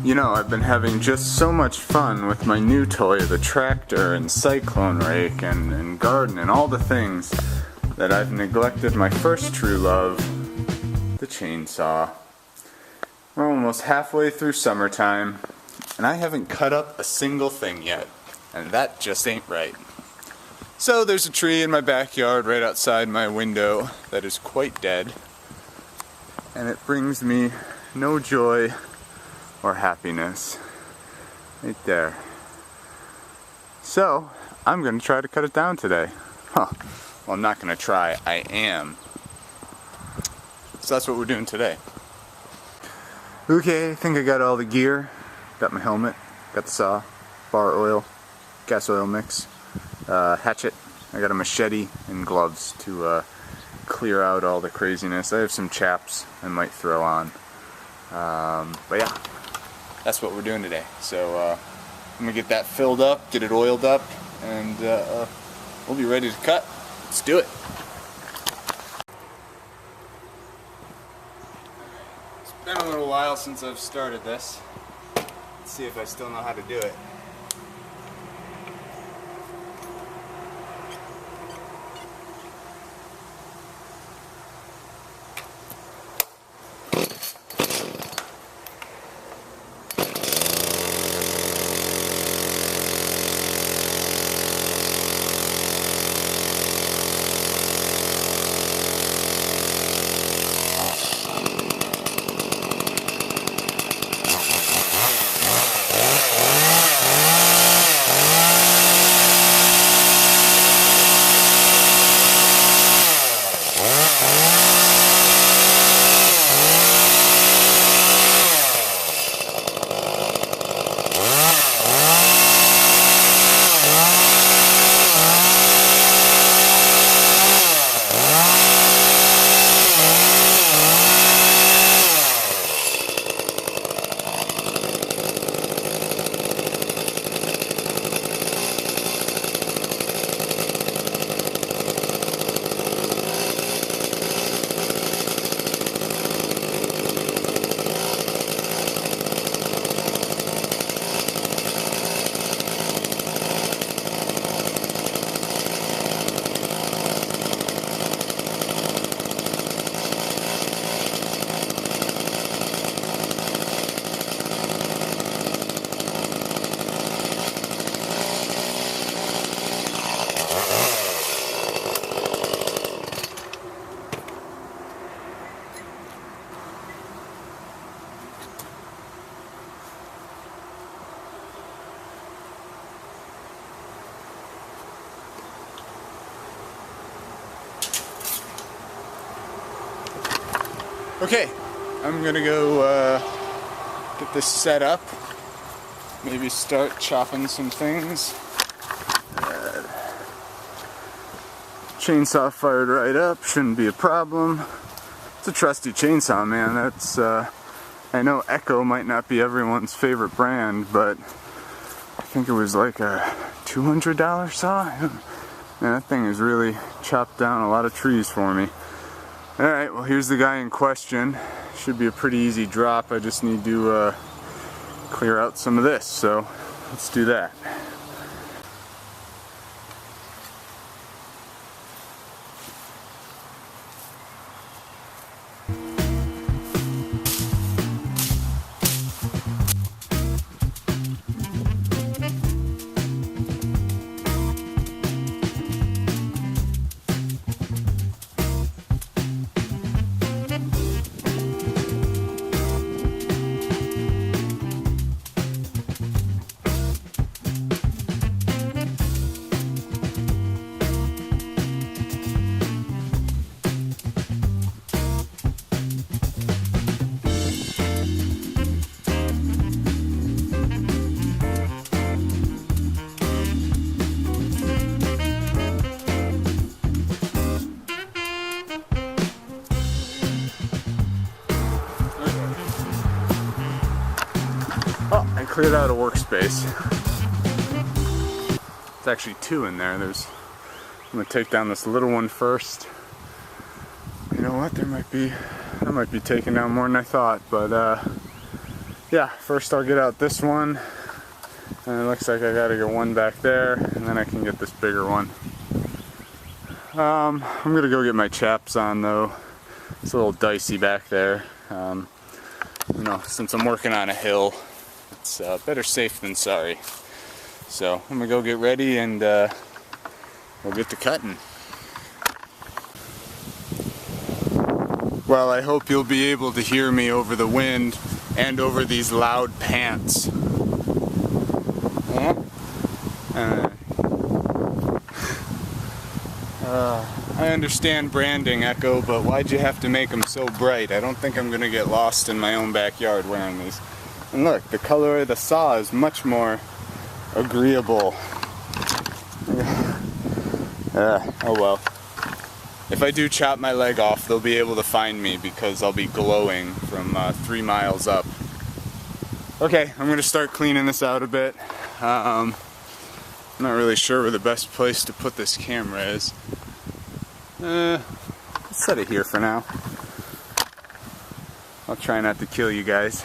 You know, I've been having just so much fun with my new toy, the tractor and cyclone rake and garden and all the things, that I've neglected my first true love, the chainsaw. We're almost halfway through summertime, and I haven't cut up a single thing yet, and that just ain't right. So there's a tree in my backyard right outside my window that is quite dead, and it brings me no joy or happiness. Right there. So, I'm going to try to cut it down today. Well, I'm not going to try, I am. So that's what we're doing today. Okay, I think I got all the gear. Got my helmet, got the saw, bar oil, gas oil mix, hatchet. I got a machete and gloves to clear out all the craziness. I have some chaps I might throw on. But yeah, that's what we're doing today. So I'm gonna get that filled up, get it oiled up, and we'll be ready to cut. Let's do it. It's been a little while since I've started this. Let's see if I still know how to do it. Okay, I'm gonna go get this set up, maybe start chopping some things. Chainsaw fired right up, shouldn't be a problem. It's a trusty chainsaw, man. That's I know Echo might not be everyone's favorite brand, but I think it was like a $200 saw. Man, that thing has really chopped down a lot of trees for me. Alright, well here's the guy in question. Should be a pretty easy drop. I just need to clear out some of this, so let's do that. Oh, I cleared out a workspace. It's actually two in there. I'm gonna take down this little one first. You know what? I might be taking down more than I thought, but yeah, first I'll get out this one, and it looks like I gotta get one back there, and then I can get this bigger one. I'm gonna go get my chaps on though. It's a little dicey back there. You know, since I'm working on a hill, it's better safe than sorry. So I'm gonna go get ready and we'll get to cutting. Well, I hope you'll be able to hear me over the wind and over these loud pants. I understand branding, Echo, but why'd you have to make them so bright? I don't think I'm gonna get lost in my own backyard wearing these. And look, the color of the saw is much more agreeable. Oh well. If I do chop my leg off, they'll be able to find me because I'll be glowing from 3 miles up. Okay, I'm gonna start cleaning this out a bit. I'm not really sure where the best place to put this camera is. Let's set it here for now. I'll try not to kill you guys.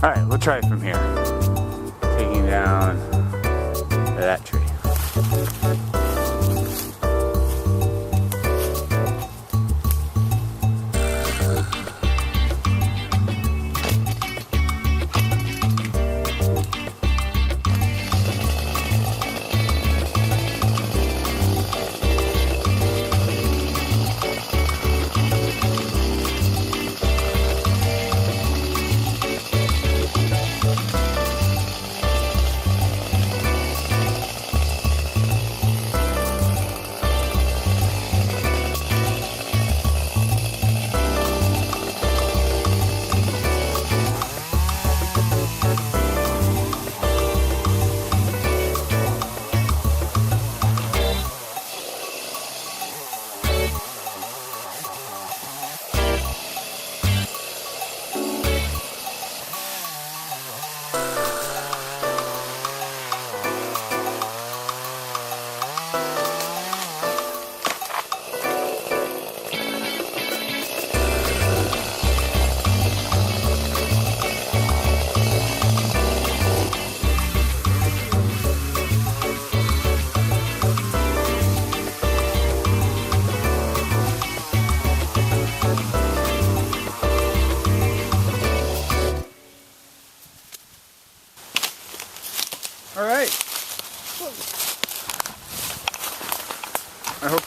Alright, we'll try it from here. Taking down that tree.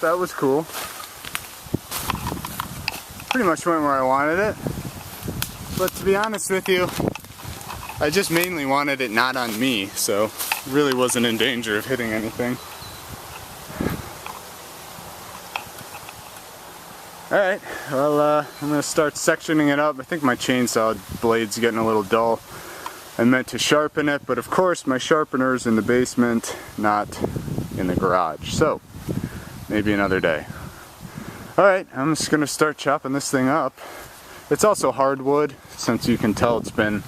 that was cool. Pretty much went where I wanted it. But to be honest with you, I just mainly wanted it not on me, so really wasn't in danger of hitting anything. Alright, well I'm going to start sectioning it up. I think my chainsaw blade's getting a little dull. I meant to sharpen it, but of course my sharpener's in the basement, not in the garage. So, maybe another day. Alright, I'm just going to start chopping this thing up. It's also hardwood, since you can tell it's been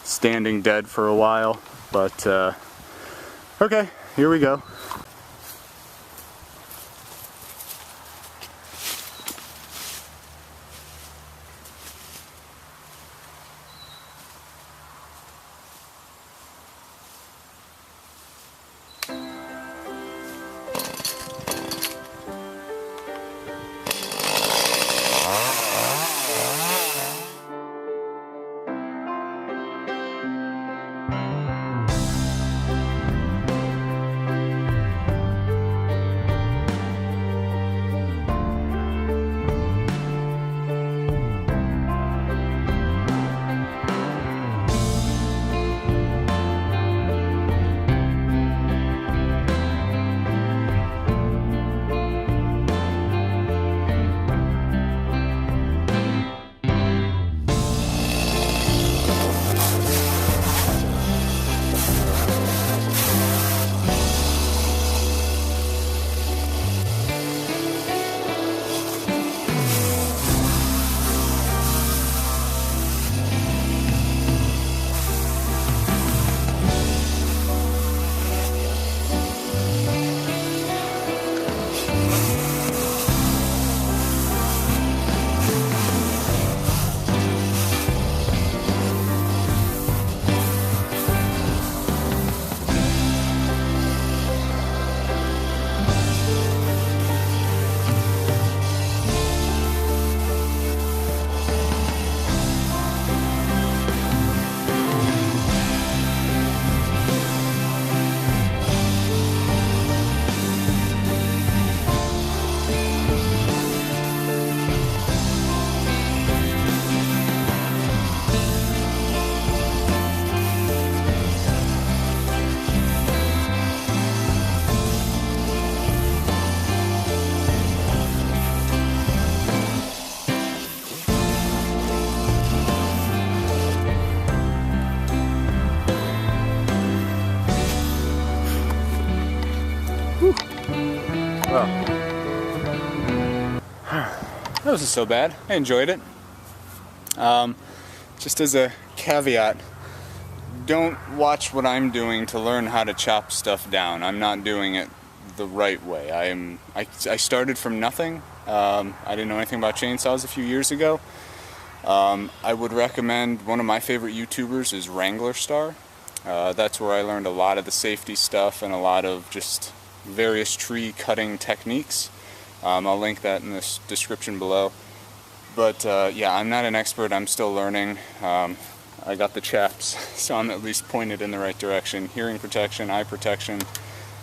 standing dead for a while. But, okay, here we go. Well, that wasn't so bad. I enjoyed it. Just as a caveat, don't watch what I'm doing to learn how to chop stuff down. I'm not doing it the right way. I started from nothing. I didn't know anything about chainsaws a few years ago. I would recommend, one of my favorite YouTubers is Wrangler Star. That's where I learned a lot of the safety stuff and a lot of just various tree cutting techniques. I'll link that in the description below. But yeah, I'm not an expert, I'm still learning. I got the chaps, so I'm at least pointed in the right direction. Hearing protection, eye protection,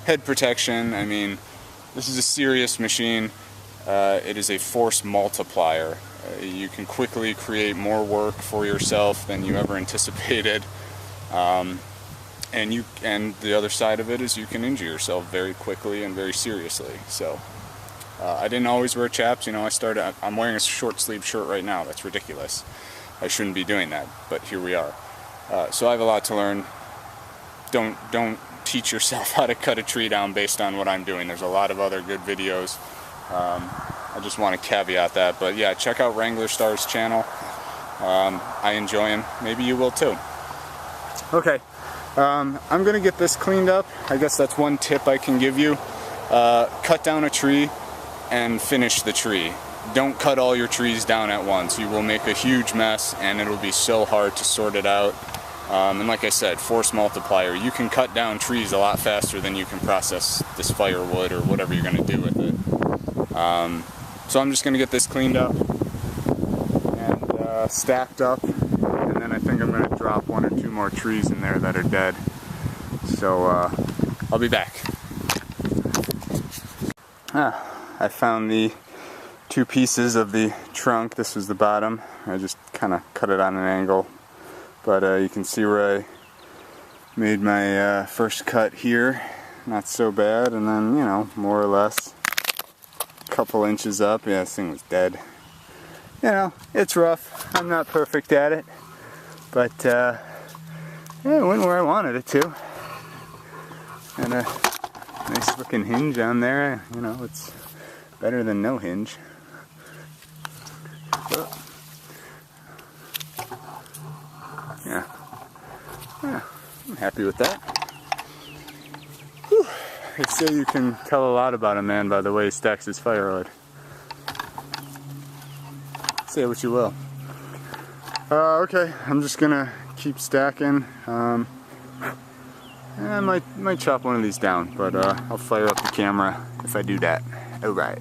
head protection. I mean, this is a serious machine. It is a force multiplier. You can quickly create more work for yourself than you ever anticipated. And the other side of it is you can injure yourself very quickly and very seriously. So I didn't always wear chaps. You know, I'm wearing a short sleeve shirt right now. That's ridiculous. I shouldn't be doing that, but here we are. So I have a lot to learn. Don't teach yourself how to cut a tree down based on what I'm doing. There's a lot of other good videos. I just want to caveat that. But yeah, check out Wrangler Star's channel. I enjoy him. Maybe you will too. Okay. I'm going to get this cleaned up. I guess that's one tip I can give you. Cut down a tree and finish the tree. Don't cut all your trees down at once. You will make a huge mess and it'll be so hard to sort it out. And like I said, force multiplier. You can cut down trees a lot faster than you can process this firewood or whatever you're going to do with it. So I'm just going to get this cleaned up and stacked up. And then I think I'm going to drop 1 or 2 more trees in there that are dead. So I'll be back. I found the two pieces of the trunk. This was the bottom. I just kind of cut it on an angle, but you can see where I made my first cut here. Not so bad, and then, you know, more or less a couple inches up. Yeah, this thing was dead. You know, it's rough. I'm not perfect at it, but yeah, it went where I wanted it to. And a nice looking hinge on there. You know, it's better than no hinge. Yeah, I'm happy with that. Whew. They say you can tell a lot about a man by the way he stacks his firewood. Say what you will. Okay, I'm just gonna keep stacking. I might chop one of these down, but I'll fire up the camera if I do that. Alright.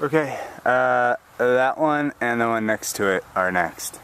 Okay, that one and the one next to it are next.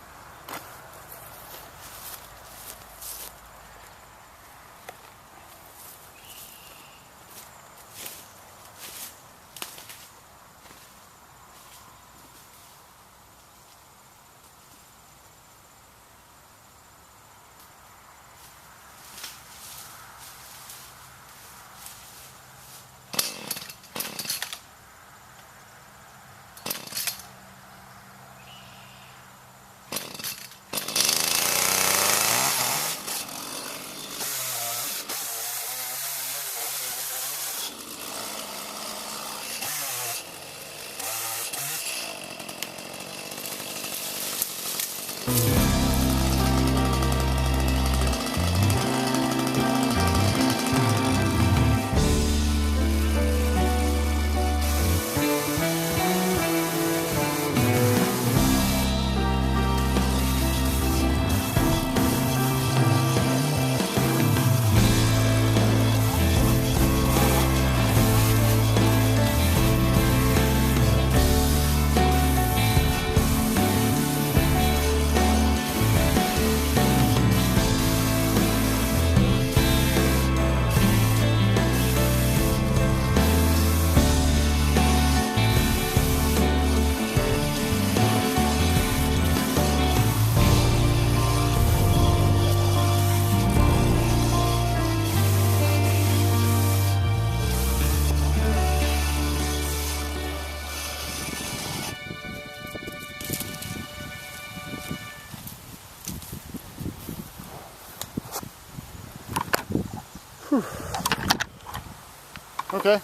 Okay,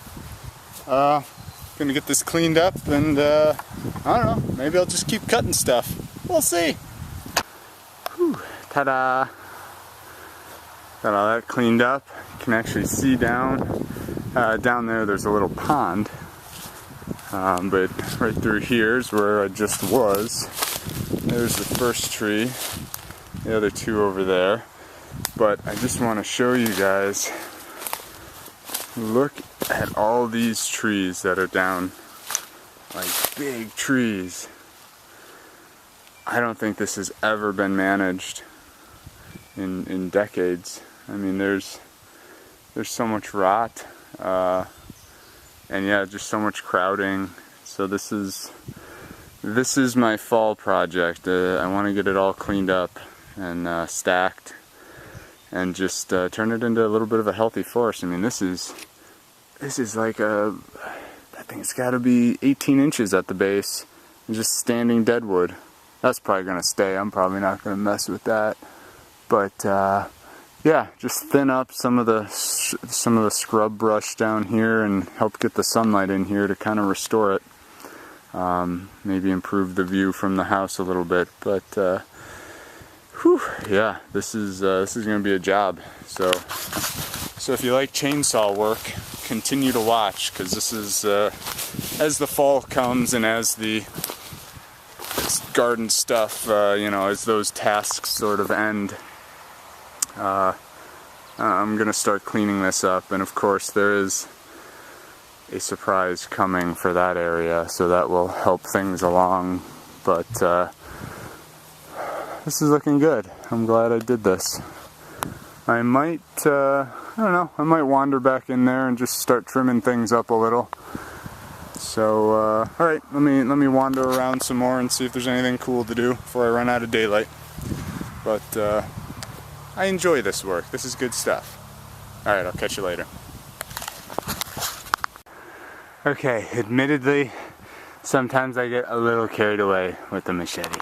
gonna get this cleaned up, and I don't know, maybe I'll just keep cutting stuff. We'll see. Whew. Ta-da! Got all that cleaned up. You can actually see down there there's a little pond, but right through here is where I just was. There's the first tree, the other two over there. But I just want to show you guys, look at all these trees that are down, like big trees. I don't think this has ever been managed in decades. I mean, there's so much rot, and yeah, just so much crowding. So this is my fall project. I want to get it all cleaned up and stacked, and just turn it into a little bit of a healthy forest. I mean, this is like I think it's got to be 18 inches at the base, and just standing deadwood. That's probably gonna stay. I'm probably not gonna mess with that. But yeah, just thin up some of the scrub brush down here and help get the sunlight in here to kind of restore it. Maybe improve the view from the house a little bit. But whew, yeah, this is gonna be a job. So if you like chainsaw work, continue to watch, because this is as the fall comes and as the garden stuff, you know, as those tasks sort of end, I'm gonna start cleaning this up. And of course there is a surprise coming for that area, so that will help things along. But this is looking good. I'm glad I did this. I might, I don't know, I might wander back in there and just start trimming things up a little. So, alright, let me wander around some more and see if there's anything cool to do before I run out of daylight. But, I enjoy this work. This is good stuff. Alright, I'll catch you later. Okay, admittedly, sometimes I get a little carried away with the machete.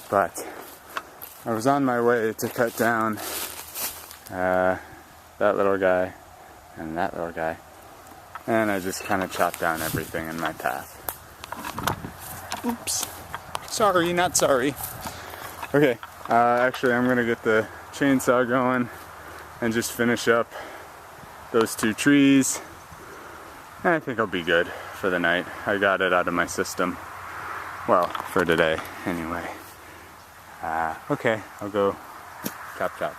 But I was on my way to cut down that little guy and that little guy, and I just kind of chopped down everything in my path. Oops. Sorry, not sorry. Okay, actually I'm gonna get the chainsaw going and just finish up those two trees, and I think I'll be good for the night. I got it out of my system. Well, for today, anyway. Okay, I'll go chop chop.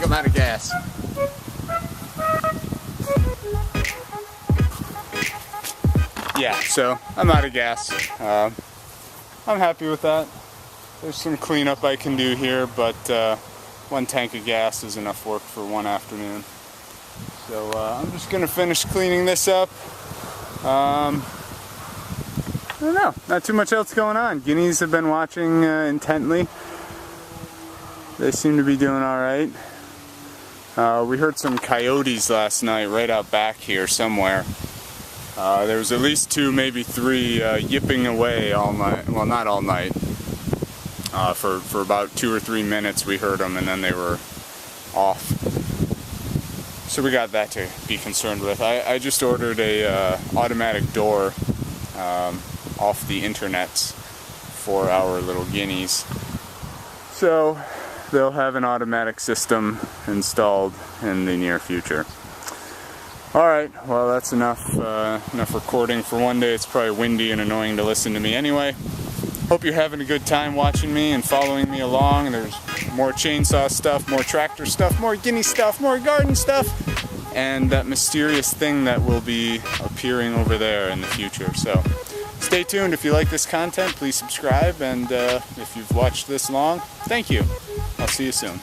I'm out of gas. Yeah, so I'm out of gas. I'm happy with that. There's some cleanup I can do here, but 1 tank of gas is enough work for one afternoon. So I'm just gonna finish cleaning this up. I don't know, not too much else going on. Guineas have been watching intently. They seem to be doing all right. We heard some coyotes last night right out back here somewhere. There was at least 2, maybe 3 yipping away all night. Well, not all night. For about 2 or 3 minutes we heard them, and then they were off. So we got that to be concerned with. I just ordered a automatic door off the internets for our little guineas. So they'll have an automatic system installed in the near future. Alright, well that's enough recording for one day. It's probably windy and annoying to listen to me anyway. Hope you're having a good time watching me and following me along. There's more chainsaw stuff, more tractor stuff, more guinea stuff, more garden stuff, and that mysterious thing that will be appearing over there in the future. So stay tuned. If you like this content, please subscribe, and if you've watched this long, thank you. I'll see you soon.